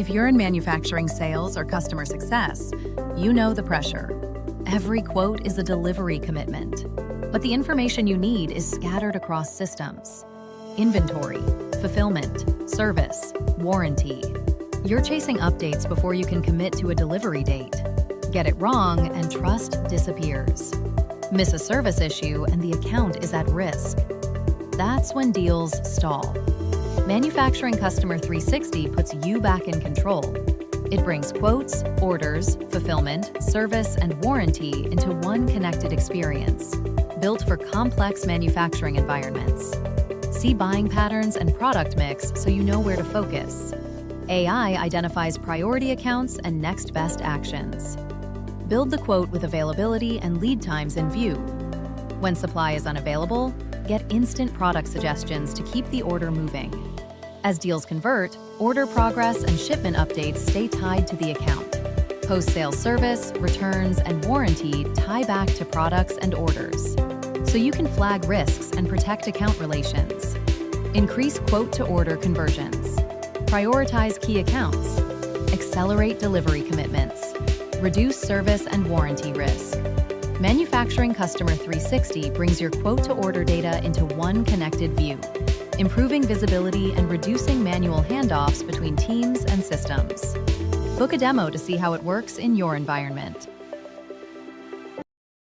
If you're in manufacturing sales or customer success, you know the pressure. Every quote is a delivery commitment, but the information you need is scattered across systems. Inventory, fulfillment, service, warranty. You're chasing updates before you can commit to a delivery date. Get it wrong and trust disappears. Miss a service issue and the account is at risk. That's when deals stall. Manufacturing Customer 360 puts you back in control. It brings quotes, orders, fulfillment, service, and warranty into one connected experience, built for complex manufacturing environments. See buying patterns and product mix so you know where to focus. AI identifies priority accounts and next best actions. Build the quote with availability and lead times in view. When supply is unavailable, get instant product suggestions to keep the order moving. As deals convert, order progress and shipment updates stay tied to the account. Post-sale service, returns, and warranty tie back to products and orders, so you can flag risks and protect account relations. Increase quote-to-order conversions. Prioritize key accounts. Accelerate delivery commitments. Reduce service and warranty risk. Manufacturing Customer 360 brings your quote-to-order data into one connected view, improving visibility and reducing manual handoffs between teams and systems. Book a demo to see how it works in your environment.